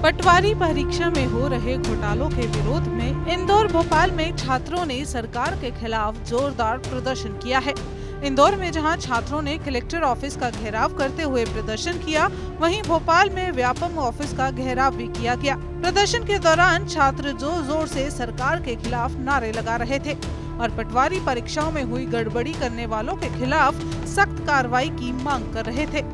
पटवारी परीक्षा में हो रहे घोटालों के विरोध में इंदौर भोपाल में छात्रों ने सरकार के खिलाफ जोरदार प्रदर्शन किया है। इंदौर में जहां छात्रों ने कलेक्टर ऑफिस का घेराव करते हुए प्रदर्शन किया, वहीं भोपाल में व्यापम ऑफिस का घेराव भी किया गया। प्रदर्शन के दौरान छात्र जोर जोर से सरकार के खिलाफ नारे लगा रहे थे और पटवारी परीक्षाओं में हुई गड़बड़ी करने वालों के खिलाफ सख्त कार्रवाई की मांग कर रहे थे।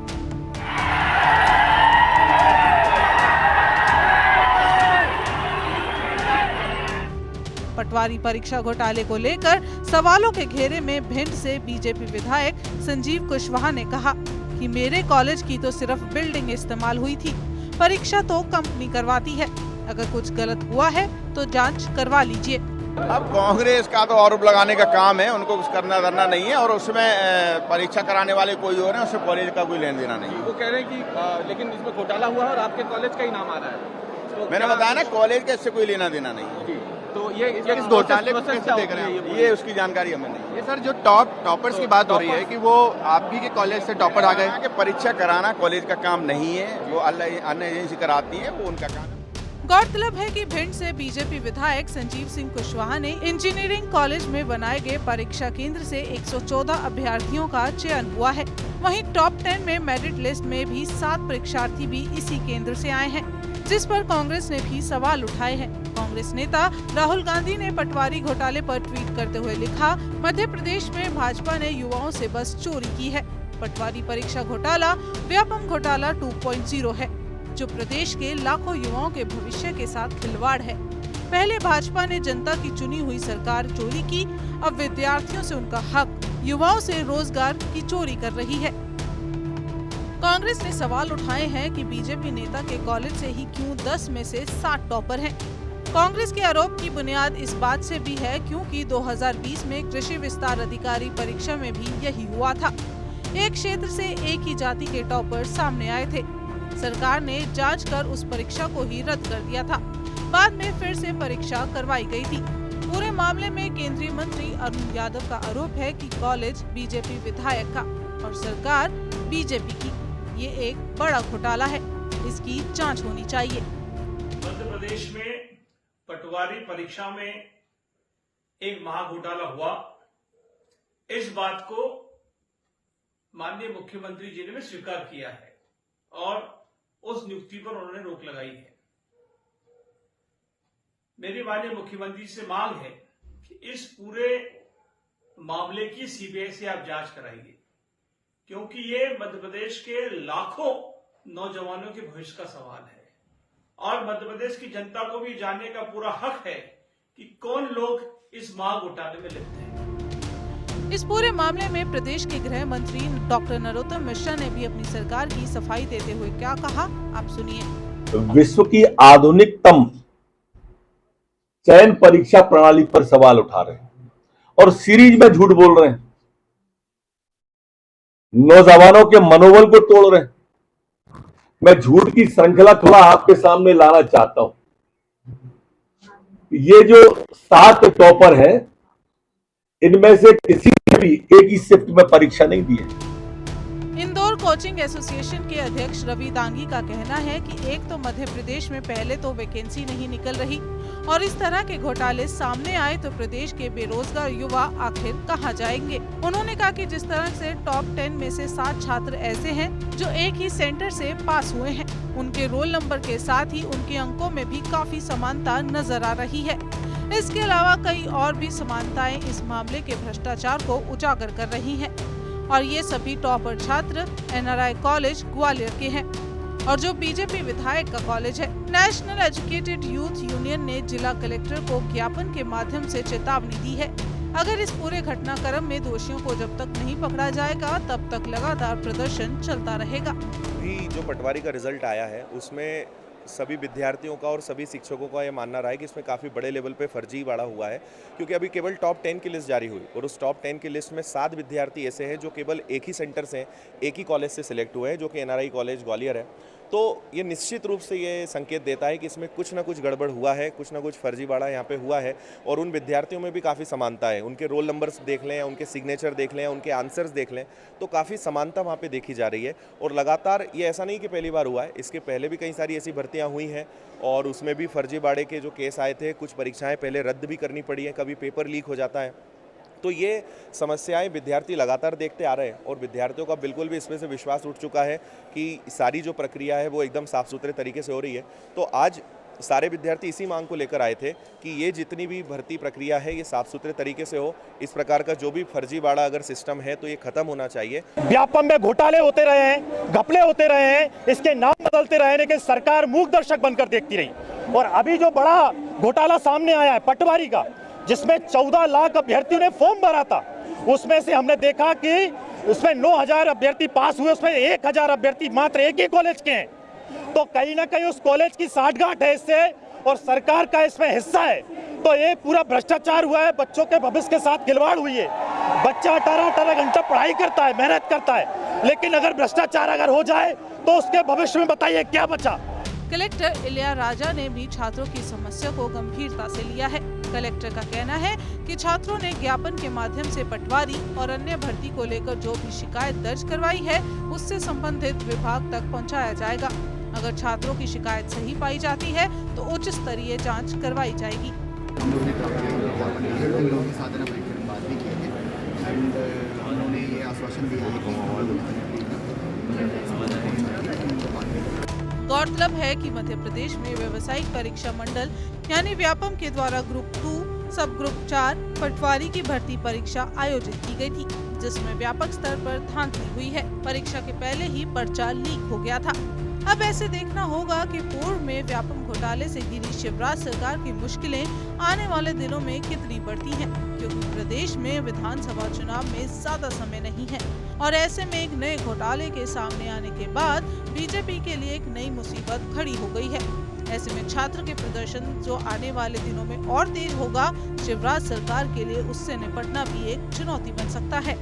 पटवारी परीक्षा घोटाले को लेकर सवालों के घेरे में भिंड से बीजेपी विधायक संजीव कुशवाहा ने कहा कि मेरे कॉलेज की तो सिर्फ बिल्डिंग इस्तेमाल हुई थी, परीक्षा तो कंपनी करवाती है। अगर कुछ गलत हुआ है तो जांच करवा लीजिए। अब कांग्रेस का तो आरोप लगाने का काम है, उनको कुछ करना धरना नहीं है और उसमें परीक्षा कराने वाले कोई और है, उसमें कॉलेज का कोई लेना देना नहीं है। वो कह रहे हैं कि लेकिन इसमें घोटाला हुआ है और आपके कॉलेज का ही नाम आ रहा है। तो मैंने बताया ना, कॉलेज का इससे कोई लेना देना नहीं है। तो ये इस घोटाले को कैसे देख रहे हैं, ये उसकी जानकारी हमें नहीं है। ये सर जो टॉपर्स की बात हो रही है कि वो आप भी के कॉलेज से टॉपर आ गए। परीक्षा कराना कॉलेज का काम नहीं है, वो अन्य एजेंसी कराती है, वो उनका काम है। गौरतलब है कि भिंड से बीजेपी विधायक संजीव सिंह कुशवाहा ने इंजीनियरिंग कॉलेज में बनाए गए परीक्षा केंद्र से 114 अभ्यर्थियों का चयन हुआ है। वहीं टॉप 10 में मेरिट लिस्ट में भी 7 परीक्षार्थी भी इसी केंद्र से आए हैं, जिस पर कांग्रेस ने भी सवाल उठाए हैं। कांग्रेस नेता राहुल गांधी ने पटवारी घोटाले पर ट्वीट करते हुए लिखा, मध्य प्रदेश में भाजपा ने युवाओं से बस चोरी की है। पटवारी परीक्षा घोटाला व्यापम घोटाला 2.0 है, जो प्रदेश के लाखों युवाओं के भविष्य के साथ खिलवाड़ है। पहले भाजपा ने जनता की चुनी हुई सरकार चोरी की, अब विद्यार्थियों से उनका हक, युवाओं से रोजगार की चोरी कर रही है। कांग्रेस ने सवाल उठाए हैं कि बीजेपी नेता के कॉलेज से ही क्यों 10 में से 7 टॉपर हैं। कांग्रेस के आरोप की बुनियाद इस बात से भी है क्योंकि 2020 में कृषि विस्तार अधिकारी परीक्षा में भी यही हुआ था। एक क्षेत्र से एक ही जाति के टॉपर सामने आए थे। सरकार ने जांच कर उस परीक्षा को ही रद्द कर दिया था। बाद में फिर से परीक्षा करवाई गई थी। पूरे मामले में केंद्रीय मंत्री अरुण यादव का आरोप है कि कॉलेज बीजेपी विधायक का और सरकार बीजेपी की। ये एक बड़ा घोटाला है, इसकी जांच होनी चाहिए। मध्य प्रदेश में पटवारी परीक्षा में एक महाघोटाला हुआ। इस बात को माननीय मुख्यमंत्री जी ने भी स्वीकार किया है और उस नियुक्ति पर उन्होंने रोक लगाई है। मेरी माननीय मुख्यमंत्री से मांग है कि इस पूरे मामले की सीबीआई से आप जांच कराइए, क्योंकि ये मध्य प्रदेश के लाखों नौजवानों के भविष्य का सवाल है और मध्य प्रदेश की जनता को भी जानने का पूरा हक है कि कौन लोग इस महाघोटाले में लिप्त हैं। इस पूरे मामले में प्रदेश के गृह मंत्री डॉक्टर नरोत्तम मिश्रा ने भी अपनी सरकार की सफाई देते हुए क्या कहा, आप सुनिए। विश्व की आधुनिकतम चयन परीक्षा प्रणाली पर सवाल उठा रहे हैं और सीरीज में झूठ बोल रहे हैं, नौजवानों के मनोबल को तोड़ रहे हैं। मैं झूठ की श्रृंखला थोड़ा आपके सामने लाना चाहता हूं। ये जो 7 टॉपर हैं, इनमें से किसी ने भी एक ही शिफ्ट में परीक्षा नहीं दी है। इंदौर कोचिंग एसोसिएशन के अध्यक्ष रवि दांगी का कहना है कि एक तो मध्य प्रदेश में पहले तो वैकेंसी नहीं निकल रही और इस तरह के घोटाले सामने आए तो प्रदेश के बेरोजगार युवा आखिर कहां जाएंगे। उन्होंने कहा कि जिस तरह से टॉप 10 में से 7 छात्र ऐसे हैं जो एक ही सेंटर से पास हुए हैं, उनके रोल नंबर के साथ ही उनके अंकों में भी काफी समानता नजर आ रही है। इसके अलावा कई और भी समानताएं इस मामले के भ्रष्टाचार को उजागर कर रही हैं और ये सभी टॉपर छात्र एनआरआई कॉलेज ग्वालियर के हैं और जो बीजेपी विधायक का कॉलेज है। नेशनल एजुकेटेड यूथ यूनियन ने जिला कलेक्टर को ज्ञापन के माध्यम से चेतावनी दी है, अगर इस पूरे घटनाक्रम में दोषियों को जब तक नहीं पकड़ा जाएगा तब तक लगातार प्रदर्शन चलता रहेगा। अभी जो पटवारी का रिजल्ट आया है उसमें सभी विद्यार्थियों का और सभी शिक्षकों का ये मानना रहा है कि इसमें काफ़ी बड़े लेवल पे फर्जीवाड़ा हुआ है, क्योंकि अभी केवल टॉप 10 की लिस्ट जारी हुई और उस टॉप 10 की लिस्ट में 7 विद्यार्थी ऐसे हैं जो केवल एक ही सेंटर से, एक ही कॉलेज से सिलेक्ट हुए हैं, जो कि एनआरआई कॉलेज ग्वालियर है। तो ये निश्चित रूप से ये संकेत देता है कि इसमें कुछ ना कुछ गड़बड़ हुआ है, कुछ ना कुछ फर्जीवाड़ा यहाँ पे हुआ है। और उन विद्यार्थियों में भी काफ़ी समानता है, उनके रोल नंबर्स देख लें, उनके सिग्नेचर देख लें, उनके आंसर्स देख लें, तो काफ़ी समानता वहाँ पे देखी जा रही है। और लगातार ये ऐसा नहीं कि पहली बार हुआ है, इसके पहले भी कई सारी ऐसी भर्तियाँ हुई हैं और उसमें भी फर्जीवाड़े के जो केस आए थे, कुछ परीक्षाएँ पहले रद्द भी करनी पड़ी हैं, कभी पेपर लीक हो जाता है। तो ये समस्याएं विद्यार्थी लगातार देखते आ रहे हैं और विद्यार्थियों का बिल्कुल भी इसमें से विश्वास उठ चुका है कि सारी जो प्रक्रिया है वो एकदम साफ सुथरे तरीके से हो रही है। तो आज सारे विद्यार्थी इसी मांग को लेकर आए थे कि ये जितनी भी भर्ती प्रक्रिया है ये साफ सुथरे तरीके से हो। इस प्रकार का जो भी फर्जीवाड़ा अगर सिस्टम है तो ये खत्म होना चाहिए। व्यापम में घोटाले होते रहे हैं, घपले होते रहे हैं, इसके नाम बदलते रहे, लेकिन सरकार मूक दर्शक बनकर देखती रही। और अभी जो बड़ा घोटाला सामने आया है पटवारी का, जिसमें 14 लाख अभ्यर्थियों ने फॉर्म भरा था, उसमें से हमने देखा कि उसमें 9,000 अभ्यर्थी पास हुए, उसमें 1,000 अभ्यर्थी मात्र एक ही कॉलेज के हैं। तो कहीं ना कहीं उस कॉलेज की साठगांठ है इससे और सरकार का इसमें हिस्सा है। तो ये पूरा भ्रष्टाचार हुआ है, बच्चों के भविष्य के साथ खिलवाड़ हुई है। बच्चा 18 घंटा पढ़ाई करता है, मेहनत करता है, लेकिन अगर भ्रष्टाचार अगर हो जाए तो उसके भविष्य में बताइए क्या बचा। कलेक्टर इलिया राजा ने भी छात्रों की समस्या को गंभीरता से लिया है। कलेक्टर का कहना है कि छात्रों ने ज्ञापन के माध्यम से पटवारी और अन्य भर्ती को लेकर जो भी शिकायत दर्ज करवाई है उससे संबंधित विभाग तक पहुंचाया जाएगा। अगर छात्रों की शिकायत सही पाई जाती है तो उच्च स्तरीय जांच करवाई जाएगी। उन्होंने ये आश्वासन दिया है कि गौरतलब है कि मध्य प्रदेश में व्यावसायिक परीक्षा मंडल यानी व्यापम के द्वारा ग्रुप 2, सब ग्रुप 4 पटवारी की भर्ती परीक्षा आयोजित की गई थी, जिसमें व्यापक स्तर पर धांधली हुई है। परीक्षा के पहले ही पर्चा लीक हो गया था। अब ऐसे देखना होगा कि पूर्व में व्यापम घोटाले से घिरी शिवराज सरकार की मुश्किलें आने वाले दिनों में कितनी बढ़ती हैं, क्योंकि प्रदेश में विधानसभा चुनाव में ज्यादा समय नहीं है और ऐसे में एक नए घोटाले के सामने आने के बाद बीजेपी के लिए एक नई मुसीबत खड़ी हो गई है। ऐसे में छात्र के प्रदर्शन जो आने वाले दिनों में और तेज होगा, शिवराज सरकार के लिए उससे निपटना भी एक चुनौती बन सकता है।